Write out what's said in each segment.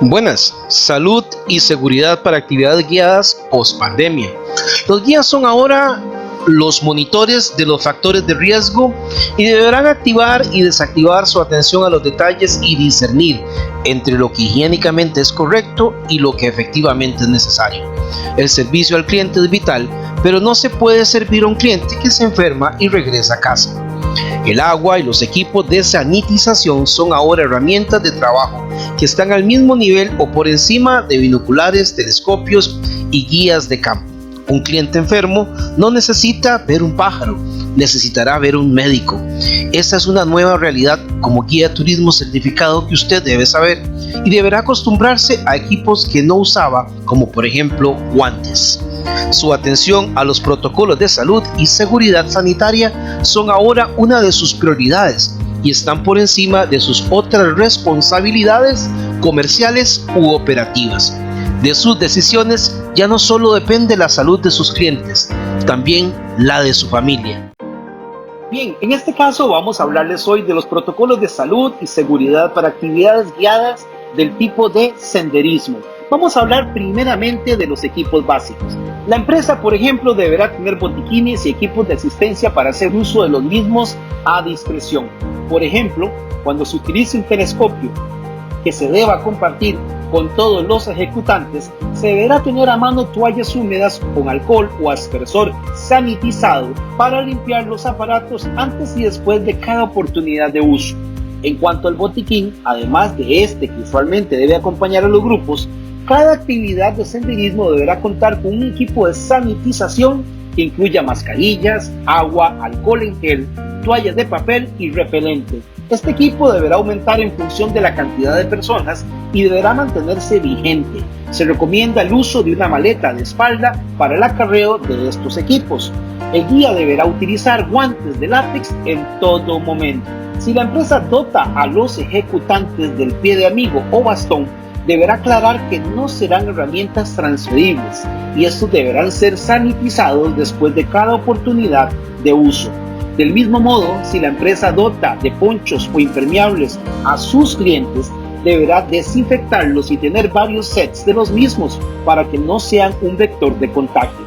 Buenas, salud y seguridad para actividades guiadas post pandemia. Los guías son ahora los monitores de los factores de riesgo y deberán activar y desactivar su atención a los detalles y discernir entre lo que higiénicamente es correcto y lo que efectivamente es necesario. El servicio al cliente es vital, pero no se puede servir a un cliente que se enferma y regresa a casa. El agua y los equipos de sanitización son ahora herramientas de trabajo que están al mismo nivel o por encima de binoculares, telescopios y guías de campo. Un cliente enfermo no necesita ver un pájaro, necesitará ver un médico. Esta es una nueva realidad como guía de turismo certificado que usted debe saber y deberá acostumbrarse a equipos que no usaba, como por ejemplo guantes. Su atención a los protocolos de salud y seguridad sanitaria son ahora una de sus prioridades y están por encima de sus otras responsabilidades comerciales u operativas. De sus decisiones ya no solo depende la salud de sus clientes, también la de su familia. Bien, en este caso vamos a hablarles hoy de los protocolos de salud y seguridad para actividades guiadas del tipo de senderismo. Vamos a hablar primeramente de los equipos básicos. La empresa, por ejemplo, deberá tener botiquines y equipos de asistencia para hacer uso de los mismos a discreción. Por ejemplo, cuando se utilice un telescopio que se deba compartir con todos los ejecutantes, se deberá tener a mano toallas húmedas con alcohol o aspersor sanitizado para limpiar los aparatos antes y después de cada oportunidad de uso. En cuanto al botiquín, además de este que usualmente debe acompañar a los grupos, cada actividad de senderismo deberá contar con un equipo de sanitización que incluya mascarillas, agua, alcohol en gel, toallas de papel y repelente. Este equipo deberá aumentar en función de la cantidad de personas y deberá mantenerse vigente. Se recomienda el uso de una maleta de espalda para el acarreo de estos equipos. El guía deberá utilizar guantes de látex en todo momento. Si la empresa dota a los ejecutantes del pie de amigo o bastón, deberá aclarar que no serán herramientas transferibles y estos deberán ser sanitizados después de cada oportunidad de uso. Del mismo modo, si la empresa dota de ponchos o impermeables a sus clientes, deberá desinfectarlos y tener varios sets de los mismos para que no sean un vector de contagio.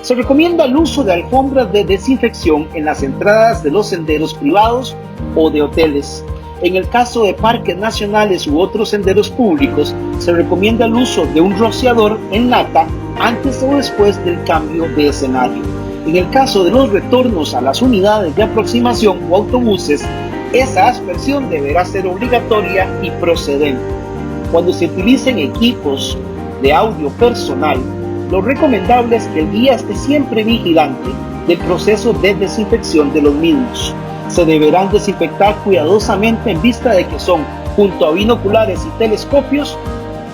Se recomienda el uso de alfombras de desinfección en las entradas de los senderos privados o de hoteles. En el caso de parques nacionales u otros senderos públicos, se recomienda el uso de un rociador en lata antes o después del cambio de escenario. En el caso de los retornos a las unidades de aproximación o autobuses, esa aspersión deberá ser obligatoria y procedente. Cuando se utilicen equipos de audio personal, lo recomendable es que el guía esté siempre vigilante del proceso de desinfección de los mismos. Se deberán desinfectar cuidadosamente en vista de que son, junto a binoculares y telescopios,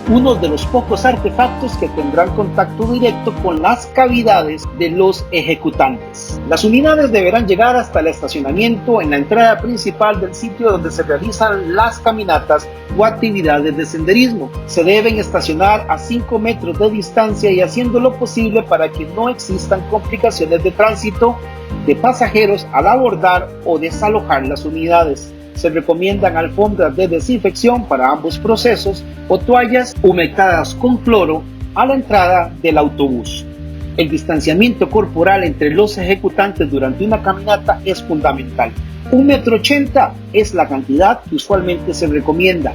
uno de los pocos artefactos que tendrán contacto directo con las cavidades de los ejecutantes. Las unidades deberán llegar hasta el estacionamiento en la entrada principal del sitio donde se realizan las caminatas o actividades de senderismo. Se deben estacionar a 5 metros de distancia y haciendo lo posible para que no existan complicaciones de tránsito de pasajeros al abordar o desalojar las unidades. Se recomiendan alfombras de desinfección para ambos procesos o toallas humectadas con cloro a la entrada del autobús. El distanciamiento corporal entre los ejecutantes durante una caminata es fundamental. 1,80 m es la cantidad que usualmente se recomienda.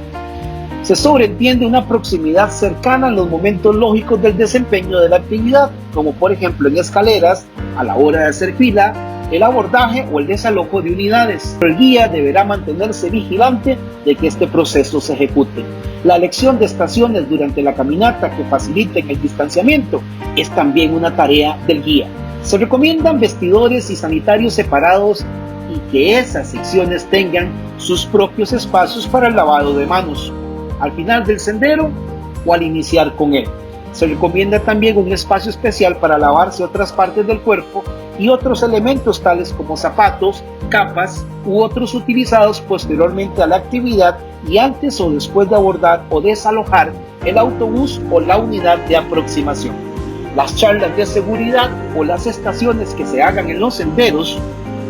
Se sobreentiende una proximidad cercana en los momentos lógicos del desempeño de la actividad, como por ejemplo en escaleras, a la hora de hacer fila, el abordaje o el desalojo de unidades. El guía deberá mantenerse vigilante de que este proceso se ejecute. La elección de estaciones durante la caminata que faciliten el distanciamiento es también una tarea del guía. Se recomiendan vestidores y sanitarios separados y que esas secciones tengan sus propios espacios para el lavado de manos, al final del sendero o al iniciar con él. Se recomienda también un espacio especial para lavarse otras partes del cuerpo y otros elementos tales como zapatos, capas u otros utilizados posteriormente a la actividad y antes o después de abordar o desalojar el autobús o la unidad de aproximación. Las charlas de seguridad o las estaciones que se hagan en los senderos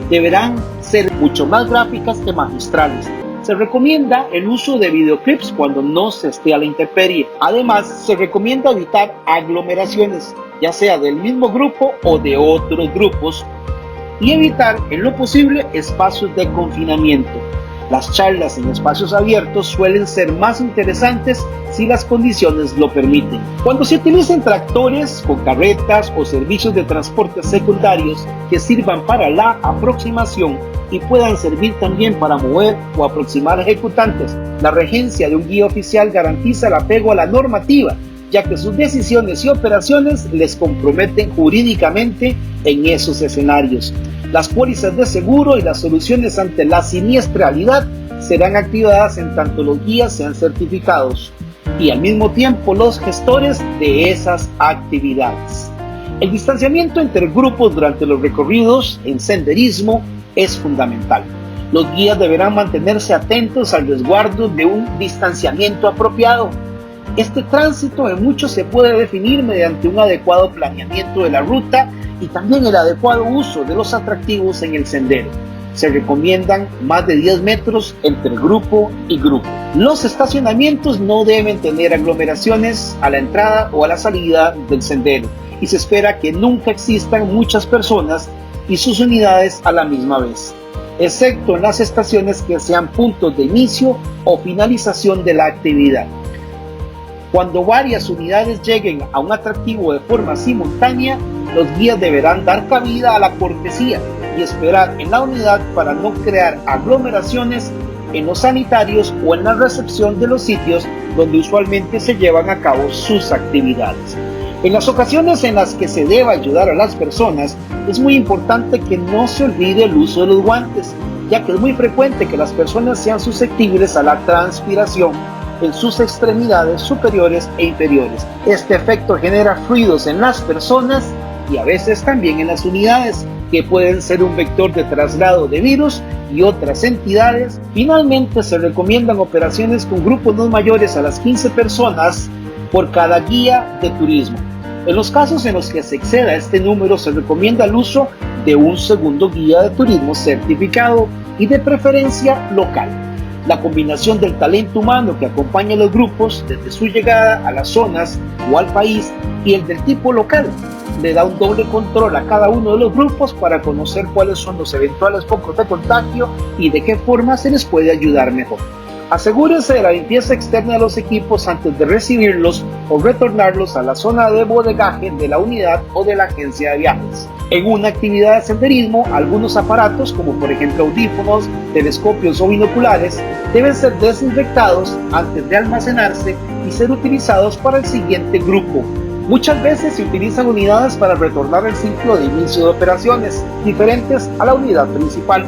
deberán ser mucho más gráficas que magistrales. Se recomienda el uso de videoclips cuando no se esté a la intemperie. Además, se recomienda evitar aglomeraciones, ya sea del mismo grupo o de otros grupos, y evitar en lo posible espacios de confinamiento. Las charlas en espacios abiertos suelen ser más interesantes si las condiciones lo permiten. Cuando se utilicen tractores con carretas o servicios de transporte secundarios que sirvan para la aproximación y puedan servir también para mover o aproximar ejecutantes, la regencia de un guía oficial garantiza el apego a la normativa, ya que sus decisiones y operaciones les comprometen jurídicamente en esos escenarios. Las pólizas de seguro y las soluciones ante la siniestralidad serán activadas en tanto los guías sean certificados y al mismo tiempo los gestores de esas actividades. El distanciamiento entre grupos durante los recorridos en senderismo es fundamental. Los guías deberán mantenerse atentos al resguardo de un distanciamiento apropiado. Este tránsito en muchos se puede definir mediante un adecuado planeamiento de la ruta y también el adecuado uso de los atractivos en el sendero. Se recomiendan más de 10 metros entre grupo y grupo. Los estacionamientos no deben tener aglomeraciones a la entrada o a la salida del sendero y se espera que nunca existan muchas personas y sus unidades a la misma vez, excepto en las estaciones que sean puntos de inicio o finalización de la actividad. Cuando varias unidades lleguen a un atractivo de forma simultánea, los guías deberán dar cabida a la cortesía y esperar en la unidad para no crear aglomeraciones en los sanitarios o en la recepción de los sitios donde usualmente se llevan a cabo sus actividades. En las ocasiones en las que se deba ayudar a las personas, es muy importante que no se olvide el uso de los guantes, ya que es muy frecuente que las personas sean susceptibles a la transpiración en sus extremidades superiores e inferiores. Este efecto genera fluidos en las personas y a veces también en las unidades, que pueden ser un vector de traslado de virus y otras entidades. Finalmente, se recomiendan operaciones con grupos no mayores a las 15 personas por cada guía de turismo. En los casos en los que se exceda este número, se recomienda el uso de un segundo guía de turismo certificado y de preferencia local. La combinación del talento humano que acompaña a los grupos desde su llegada a las zonas o al país y el del tipo local le da un doble control a cada uno de los grupos para conocer cuáles son los eventuales focos de contagio y de qué forma se les puede ayudar mejor. Asegúrese de la limpieza externa de los equipos antes de recibirlos o retornarlos a la zona de bodegaje de la unidad o de la agencia de viajes. En una actividad de senderismo, algunos aparatos, como por ejemplo audífonos, telescopios o binoculares, deben ser desinfectados antes de almacenarse y ser utilizados para el siguiente grupo. Muchas veces se utilizan unidades para retornar el ciclo de inicio de operaciones, diferentes a la unidad principal.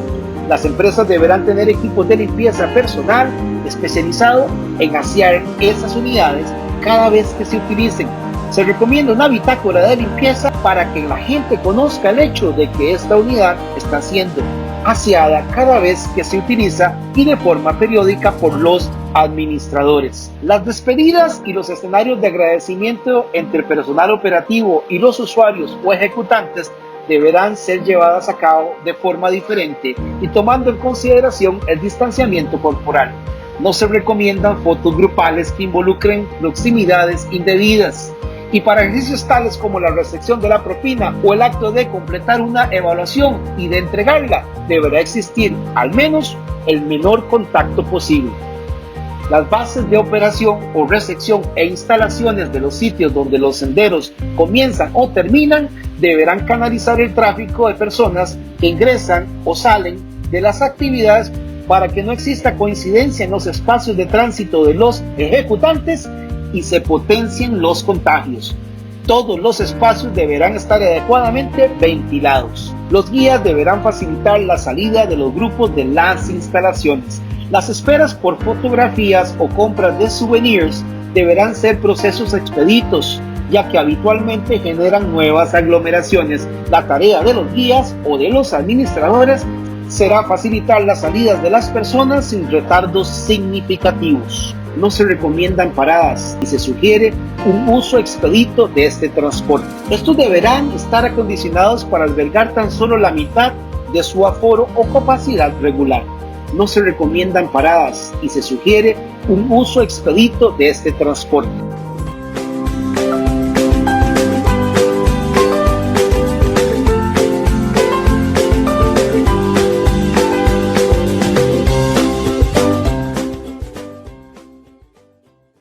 Las empresas deberán tener equipos de limpieza personal especializado en asear esas unidades cada vez que se utilicen. Se recomienda una bitácora de limpieza para que la gente conozca el hecho de que esta unidad está siendo aseada cada vez que se utiliza y de forma periódica por los administradores. Las despedidas y los escenarios de agradecimiento entre el personal operativo y los usuarios o ejecutantes deberán ser llevadas a cabo de forma diferente y tomando en consideración el distanciamiento corporal. No se recomiendan fotos grupales que involucren proximidades indebidas. Y para ejercicios tales como la recepción de la propina o el acto de completar una evaluación y de entregarla, deberá existir al menos el menor contacto posible. Las bases de operación o recepción e instalaciones de los sitios donde los senderos comienzan o terminan deberán canalizar el tráfico de personas que ingresan o salen de las actividades para que no exista coincidencia en los espacios de tránsito de los ejecutantes y se potencien los contagios. Todos los espacios deberán estar adecuadamente ventilados. Los guías deberán facilitar la salida de los grupos de las instalaciones. Las esperas por fotografías o compras de souvenirs deberán ser procesos expeditos, ya que habitualmente generan nuevas aglomeraciones. La tarea de los guías o de los administradores será facilitar las salidas de las personas sin retardos significativos. No se recomiendan paradas y se sugiere un uso expedito de este transporte. Estos deberán estar acondicionados para albergar tan solo la mitad de su aforo o capacidad regular. no se recomiendan paradas y se sugiere un uso expedito de este transporte.